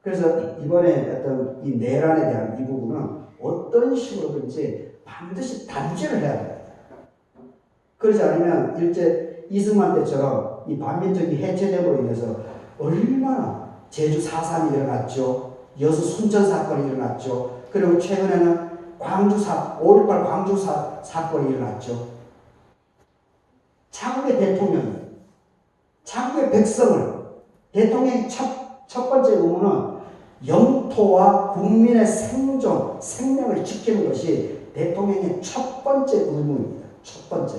그래서 이번에 어떤 이 내란에 대한 이 부분은 어떤 식으로든지 반드시 단죄를 해야 됩니다. 그러지 않으면 일제 이승만 때처럼 이 반민특위 해체됨으로 인해서 얼마나 제주 4.3이 일어났죠. 여수 순천 사건이 일어났죠. 그리고 최근에는 5.18 광주 사건이 일어났죠. 자국의 대통령, 자국의 백성을, 대통령의 첫 번째 의무는 영토와 국민의 생존, 생명을 지키는 것이 대통령의 첫 번째 의무입니다. 첫 번째.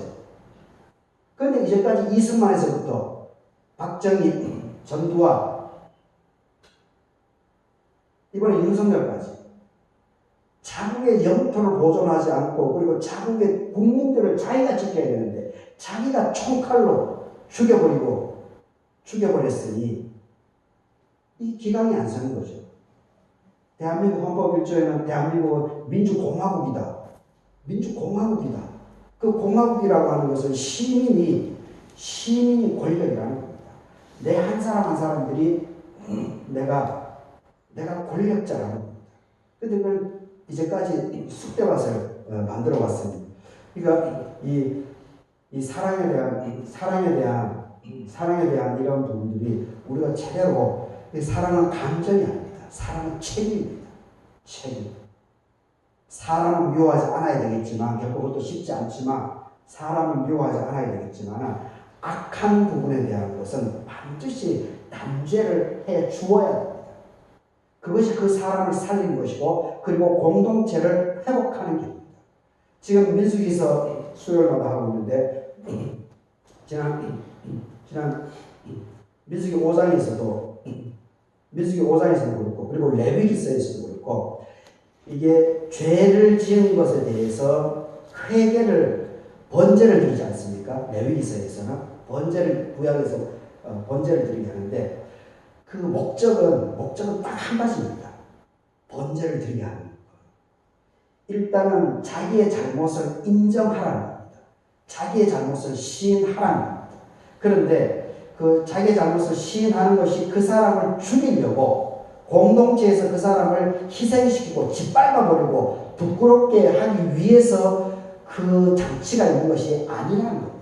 그런데 이제까지 이승만에서부터 박정희, 전두환, 이번에 윤석열까지 자국의 영토를 보존하지 않고 그리고 자국의 국민들을 자기가 지켜야 되는데 자기가 총칼로 죽여버렸으니 이 기강이 안 서는 거죠. 대한민국 헌법 1조에는 대한민국은 민주공화국이다. 민주공화국이다. 그 공화국이라고 하는 것은 시민이 권력이라는 겁니다. 내 한 사람 한 사람들이 내가 권력자라는 겁니다. 근데 그걸 이제까지 숙대밭을 만들어 왔습니다. 그러니까 이 사랑에 대한 이런 부분들이 우리가 제대로 사랑은 감정이 아닙니다. 사랑은 책임입니다. 책임. 사람은 미워하지 않아야 되겠지만 결코 그것도 쉽지 않지만 사람은 미워하지 않아야 되겠지만 악한 부분에 대한 것은 반드시 단죄를 해 주어야 됩니다. 그것이 그 사람을 살리는 것이고 그리고 공동체를 회복하는 길입니다. 지금 민수기서 수요일마다 하고 있는데 지난 민수기 5장에서도 그렇고 그리고 레위기서에서도 그렇고 이게 죄를 지은 것에 대해서 번제를 드리지 않습니까? 레위기서에서는 구약에서 번제를 드리게 하는데 그 목적은 딱 한 가지입니다. 번제를 드리게 하는 것. 일단은 자기의 잘못을 인정하라는 겁니다. 자기의 잘못을 시인하라는 겁니다. 그런데 그 자기의 잘못을 시인하는 것이 그 사람을 죽이려고 공동체에서 그 사람을 희생시키고 짓밟아버리고 부끄럽게 하기 위해서 그 장치가 있는 것이 아니라는 겁니다.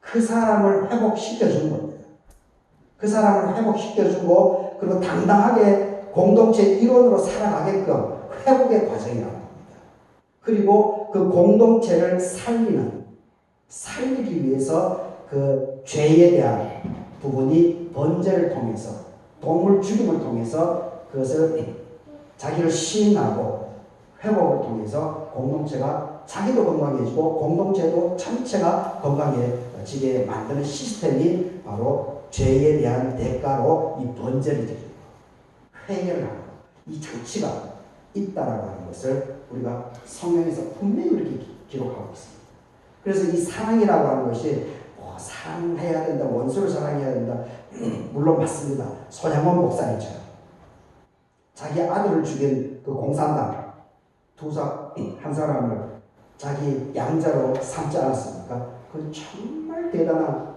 그 사람을 회복시켜주는 겁니다. 그 사람을 회복시켜주고 그리고 당당하게 공동체의 일원으로 살아가게끔 회복의 과정이라고 합니다. 그리고 그 공동체를 살리기 위해서 그 죄에 대한 부분이 번제를 통해서 동물 죽임을 통해서 그것을 자기를 시인하고 회복을 통해서 공동체가 자기도 건강해지고 공동체도 전체가 건강해지게 만드는 시스템이 바로 죄에 대한 대가로 이 번제를 드리고 회개를 하고 이 장치가 있다라고 하는 것을 우리가 성경에서 분명히 이렇게 기록하고 있습니다. 그래서 이 사랑이라고 하는 것이 사랑해야 된다, 원수를 사랑해야 된다. 물론 맞습니다. 손양원 목사님처럼 자기 아들을 죽인 그 공산당 한 사람을 자기 양자로 삼지 않았습니까? 그건 정말 대단한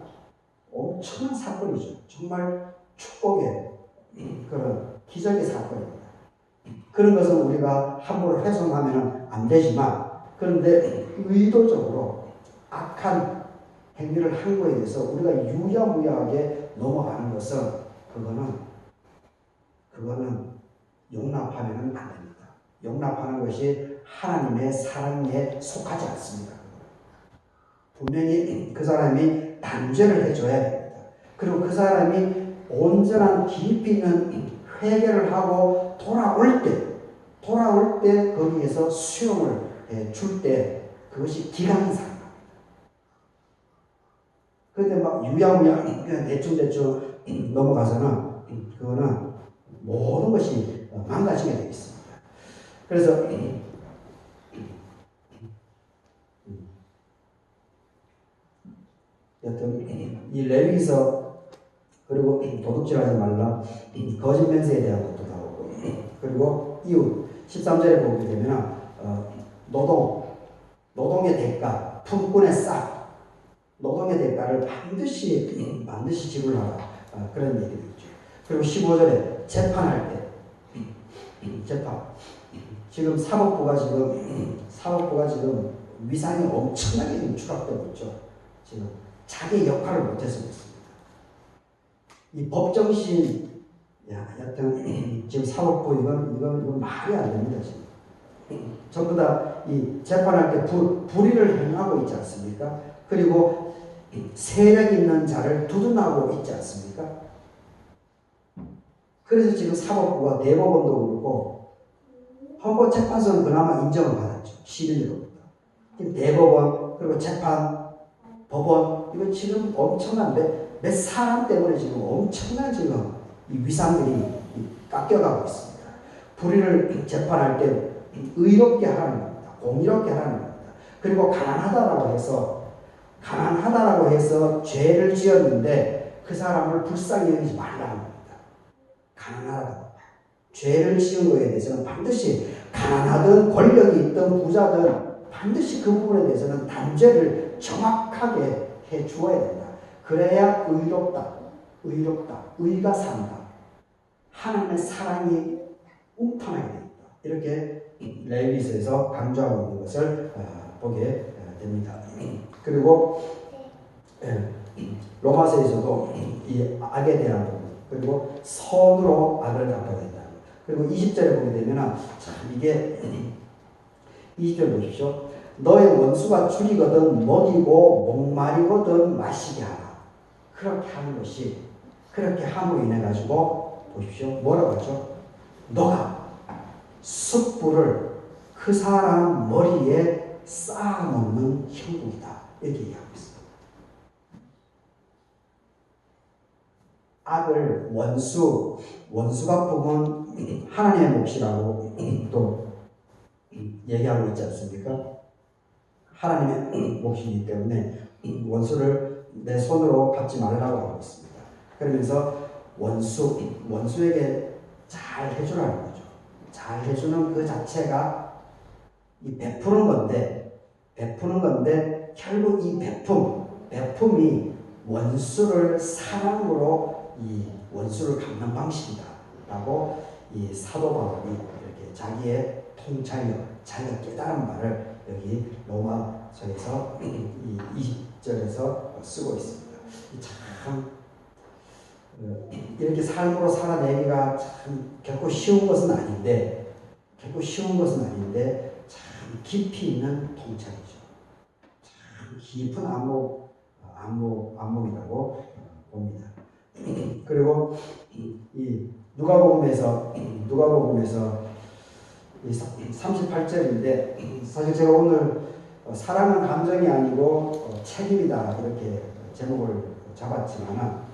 엄청난 사건이죠. 정말 축복의 그런 기적의 사건입니다. 그런 것은 우리가 함부로 훼손하면 안 되지만 그런데 의도적으로 악한 행위를 한 거에 대해서 우리가 유야무야하게 넘어가는 것은 그거는 용납하면 안 됩니다. 용납하는 것이 하나님의 사랑에 속하지 않습니다. 분명히 그 사람이 단죄를 해줘야 됩니다. 그리고 그 사람이 온전한 깊이 있는 회개를 하고 돌아올 때 거기에서 수용을 줄 때 그것이 기간이 상합니다. 그런데 막 유야무야 그냥 대충 넘어가서는 그거는 모든 것이 망가지게 되어 있습니다. 그래서 여튼 이 레위기서 그리고 도둑질하지 말라 거짓 맹세에 대한 것도 나오고 그리고 이웃 13절에 보게 되면 노동의 대가 품꾼의 싹 노동의 대가를 반드시 지불하라 그런 얘기를 있죠. 그리고 15절에 재판할 때 재판. 지금 사법부가 지금 위상이 엄청나게 지금 추락되고 있죠. 지금 자기 역할을 못해서 그렇습니다. 이 법정신, 여튼 지금 사법부 이건 말이 안 됩니다. 지금 전부 다 이 재판할 때 불의를 행하고 있지 않습니까? 그리고 세력 있는 자를 두둔하고 있지 않습니까? 그래서 지금 사법부가 대법원도 그렇고 헌법재판소는 그나마 인정을 받았죠. 11일로부터. 대법원 그리고 재판, 법원 이건 지금 엄청난데 몇 사람 때문에 지금 엄청난 지금 이 위상들이 깎여가고 있습니다. 불의를 재판할 때 의롭게 하라는 겁니다. 공의롭게 하라는 겁니다. 그리고 가난하다라고 해서 죄를 지었는데 그 사람을 불쌍히 여기지 말라는 겁니다. 가난하다고. 죄를 지은 거에 대해서는 반드시 가난하든 권력이 있든 부자든 반드시 그 부분에 대해서는 단죄를 정확하게 해 주어야 된다. 그래야 의가 산다. 하나님의 사랑이 움탄하게 된다. 이렇게 레위기서에서 강조하고 있는 것을 보게 됩니다. 그리고 로마서에서도 이 악에 대한 부분, 그리고 선으로 악을 갚아야 된다. 그리고 20절에 보게 되면 참 이게 20절 보십시오. 너의 원수가 죽이거든 먹이고 목마리거든 마시게 하라. 그렇게 하는 것이, 그렇게 함으로 인해 가지고 보십시오. 뭐라고 하죠? 너가 숯불을 그 사람 머리에 쌓아놓는 형국이다. 이렇게 얘기하고 있습니다. 악을 원수가 보면 하나님의 몫이라고 또 얘기하고 있지 않습니까? 하나님의 몫이기 때문에 원수를 내 손으로 갚지 말라고 하고 있습니다. 그러면서 원수에게 잘 해주라는 거죠. 잘 해주는 그 자체가 이 베푸는 건데 결국 이 베품이 원수를 사랑으로 이 원수를 갚는 방식이다라고 이 사도 바울이 이렇게 자기의 통찰력, 자기가 깨달은 말을 여기 로마서에서 이 20절에서 쓰고 있습니다. 참 이렇게 삶으로 살아내기가 참 결코 쉬운 것은 아닌데 참 깊이 있는 통찰이죠. 참 깊은 안목이라고 봅니다. 그리고 이 누가복음에서 이 38절인데 사실 제가 오늘 사랑은 감정이 아니고 책임이다 이렇게 제목을 잡았지만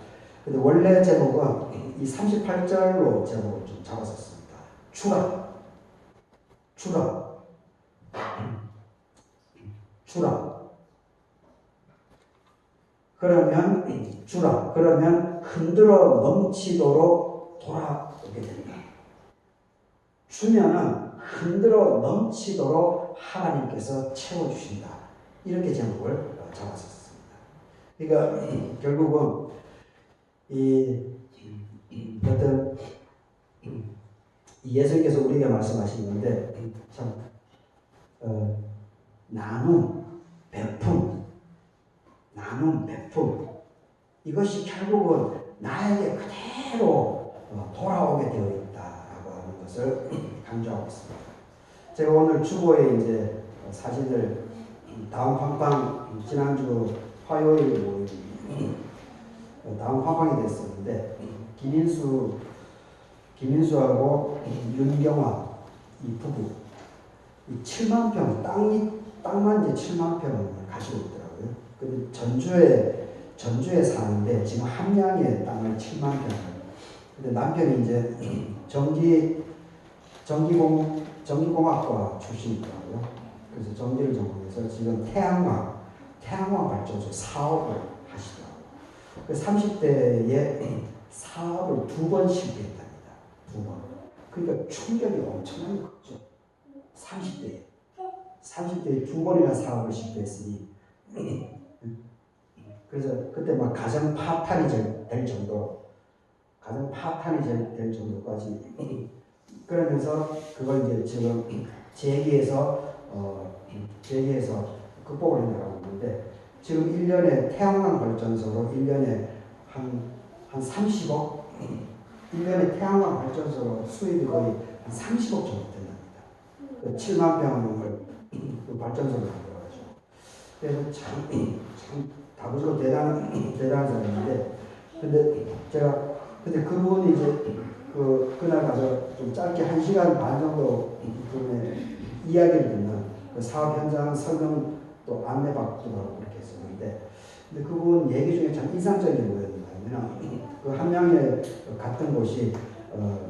근데 원래 제목은 이 38절로 제목을 좀 잡았었습니다. 그러면 흔들어 넘치도록 돌아오게 된다. 주면은 흔들어 넘치도록 하나님께서 채워주신다. 이렇게 제목을 잡았었습니다. 그러니까 결국은 어떤 예수님께서 우리에게 말씀하신 건데 참 나눔, 베품 이것이 결국은 나에게 그대로 돌아오게 되어 있다라고 하는 것을 강조하고 있습니다. 제가 오늘 주보에 이제 사진을 다음 황방 지난주 화요일 모임 다음 황방이 됐었는데 김인수하고 윤경화 이 부부 이 7만 평 땅만 이제 7만 평을 가지고 있더라고요. 근데 전주에 사는데 지금 함양에 땅을 7만 평을. 근데 남편이 이제 전기공학과 출신이더라고요. 그래서 전기를 전공해서 지금 태양광 발전소 사업을 하시더라고요. 그 30대에 사업을 2번 실패했답니다. 2번. 그러니까 충격이 엄청나게 컸죠. 30대에 2번이나 사업을 실패했으니 그래서 그때 막 가정 파탄이 될 정도로 가장 파탄이 될 정도까지 그러면서 그걸 이제 지금 재기에서 극복을 해나가고 있는데 지금 1년에 태양광 발전소로 1년에 한 30억 1년에 태양광 발전소로 수입이 거의 한 30억 정도 된답니다. 그 7만 평을 그 발전소를 만들어가지고 그래서 참 다부지고 대단한 사람인데 근데 그분이 이제 그날 가서 좀 짧게 1시간 반 정도 그분의 이야기를 듣는 그 사업 현장 설명 또 안내받기도 하고 그렇게 했었는데 근데 그분 얘기 중에 참 인상적인 게 뭐였냐면 그 함양에 갔던 곳이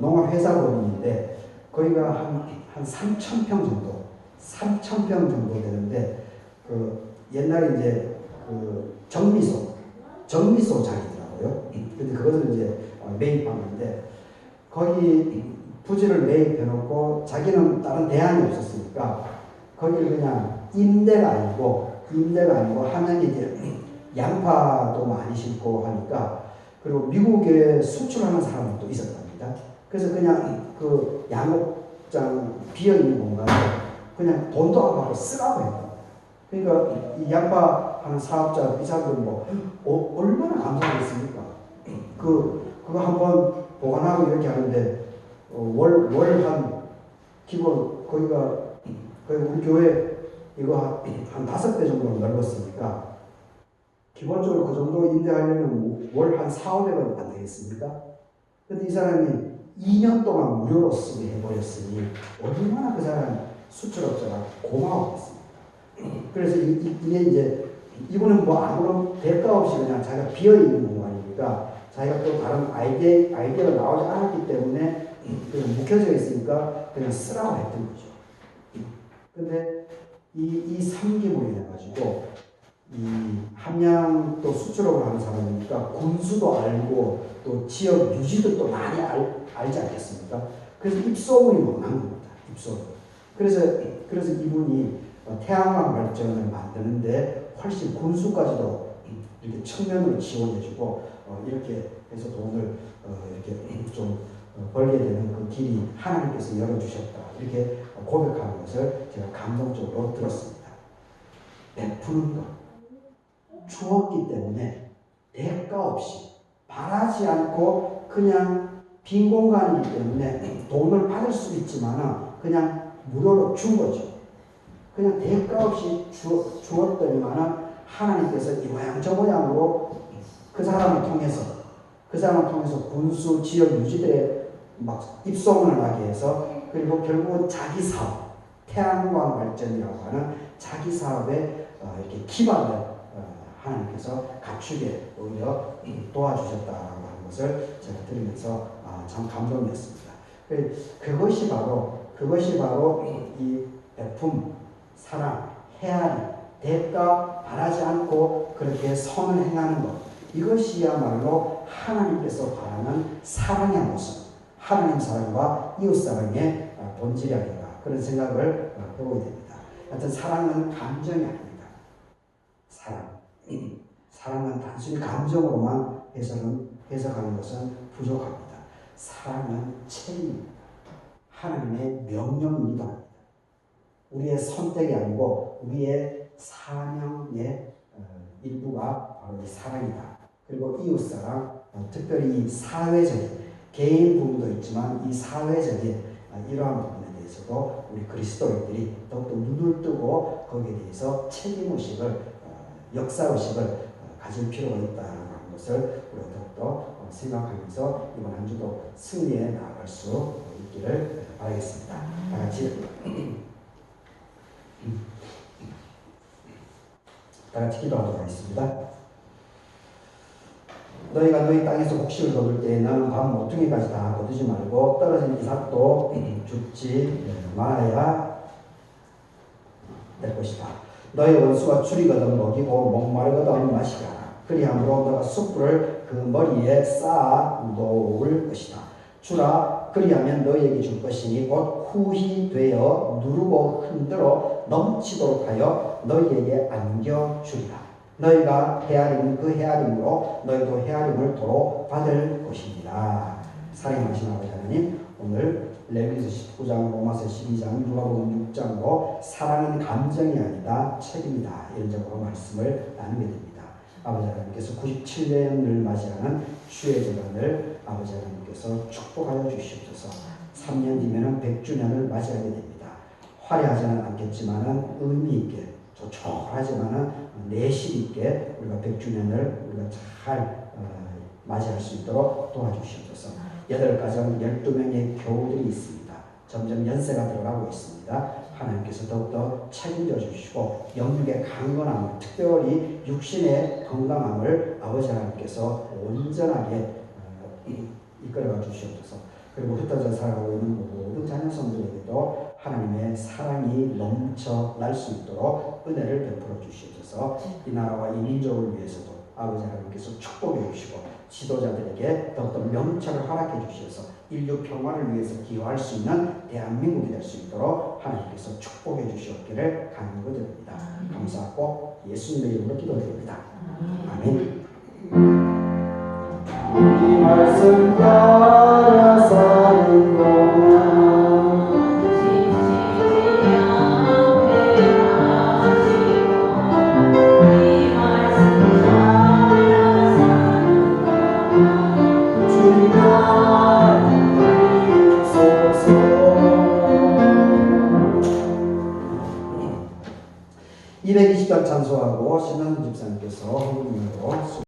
농업회사법인인데 거기가 한 3,000평 정도 되는데 그 옛날에 이제 그 정미소장이더라고요. 근데 그것을 이제 매입하는데 거기 부지를 매입해놓고 자기는 다른 대안이 없었으니까 거기를 그냥 임대가 아니고 함양에 이제 양파도 많이 심고 하니까 그리고 미국에 수출하는 사람도 있었답니다. 그래서 그냥 그 양옥장 비어있는 공간에 그냥 돈도 안 받고 쓰라고 했다. 그러니까 이 양파 하는 사업자 이 사람들은 얼마나 감사하겠습니까? 그거 한번 보관하고 이렇게 하는데 월 한 기본 거기가 우리 교회 이거 한 5배 정도 넓었으니까 기본적으로 그 정도 임대하려면 월 한 4,500원 안 되겠습니까? 근데 이 사람이 2년 동안 무료로 쓰게 해버렸으니 얼마나 그 사람 수출업자가 고마웠겠습니까? 그래서 이게 이제 이분은 아무런 대가 없이 그냥 자기가 비어있는 공간이니까 자기가 또 다른 아이디어가 나오지 않았기 때문에 그냥 묵혀져 있으니까 그냥 쓰라고 했던 거죠. 근데 이 3기물이 돼가지고 이 함양도 수출업을 하는 사람이니까 군수도 알고 또 지역 유지도 또 많이 알지 않겠습니까? 그래서 입소문이 막 난 겁니다. 입소문. 그래서 이분이 태양광 발전을 만드는데 훨씬 군수까지도 이렇게 측면으로 지원해주고 이렇게 해서 돈을 이렇게 좀 벌게 되는 그 길이 하나님께서 열어주셨다. 이렇게 고백하는 것을 제가 감동적으로 들었습니다. 베푸는 것. 주었기 때문에 대가 없이 바라지 않고 그냥 빈 공간이기 때문에 돈을 받을 수 있지만 그냥 무료로 준 거죠. 그냥 대가 없이 주었더니만 하나님께서 이 모양 저 모양으로 그 사람을 통해서 군수 지역 유지들의 막 입소문을 나게 해서 그리고 결국은 자기 사업 태양광 발전이라고 하는 자기 사업에 이렇게 기반을 하나님께서 갖추게 오히려 도와주셨다라고 하는 것을 제가 들으면서 참 감동이었습니다. 그것이 바로 이 베품, 사랑, 헤아림, 대가 바라지 않고 그렇게 선을 행하는 것 이것이야말로 하나님께서 바라는 사랑의 모습, 하나님 사랑과 이웃 사랑의 본질이 아닌가 그런 생각을 해보게 됩니다. 하여튼 사랑은 감정이 아닙니다. 사랑은 단순히 감정으로만 해석하는 것은 부족합니다. 사랑은 책임입니다. 하나님의 명령이기도 합니다. 우리의 선택이 아니고 우리의 사명의 일부가 바로 이 사랑이다. 그리고 이웃사랑, 특별히 이 사회적인 개인 부분도 있지만 이 사회적인 이러한 부분에 대해서도 우리 그리스도인들이 더욱더 눈을 뜨고 거기에 대해서 책임의식을 역사의식을 가질 필요가 있다는 것을 우리가 더욱더 생각하면서 이번 한 주도 승리에 나아갈 수 있기를 바라겠습니다. 다 같이 기도하도록 하겠습니다. 너희가 너희 땅에서 곡식을 거둘 때 너는 밤 모퉁이까지 다 거두지 말고 떨어진 이삭도 죽지 말아야 될 것이다. 너희 원수가 줄이거든 먹이고 목마르거든 마시게 하라. 그리함으로 너가 숯불을 그 머리에 쌓아 놓을 것이다. 주라 그리하면 너희에게 줄 것이니 곧 후히 되어 누르고 흔들어 넘치도록 하여 너희에게 안겨주리라. 너희가 헤아리는 그 헤아림으로 너희도 헤아림을 도로 받을 것입니다. 사랑하신 아버지 하나님, 오늘 레위기서 19장, 로마서 12장, 누가복음 6장으로 사랑은 감정이 아니다 책임이다 이런 점으로 말씀을 나누게 됩니다. 아버지 하나님께서 97년을 맞이하는 주의 재단을 아버지 하나님께서 축복하여 주시옵소서. 3년 뒤면은 100주년을 맞이하게 됩니다. 화려하지는 않겠지만은 의미 있게, 조촐하지만은 내실 있게 우리가 100주년을 우리가 잘 맞이할 수 있도록 도와주시옵소서. 8가정 12명의 교우들이 있습니다. 점점 연세가 들어가고 있습니다. 하나님께서 더욱더 책임져 주시고 영육의 강건함을, 특별히 육신의 건강함을 아버지 하나님께서 온전하게 이끌어가 주시옵소서. 그리고 흩어져 살아가고 있는 모든 자녀성들에게도 하나님의 사랑이 넘쳐 날 수 있도록 은혜를 베풀어 주시옵소서. 이 나라와 이 민족을 위해서도 아버지 하나님께서 축복해 주시고 지도자들에게 더욱더 명철을 허락해 주셔서 인류 평화를 위해서 기여할 수 있는 대한민국이 될 수 있도록 하나님께서 축복해 주시옵기를 간구드립니다. 감사하고 예수님의 이름으로 기도드립니다. 아멘. 이 말씀 따라 사는 동안 찬송하고 신한 집사님께서 헌금으로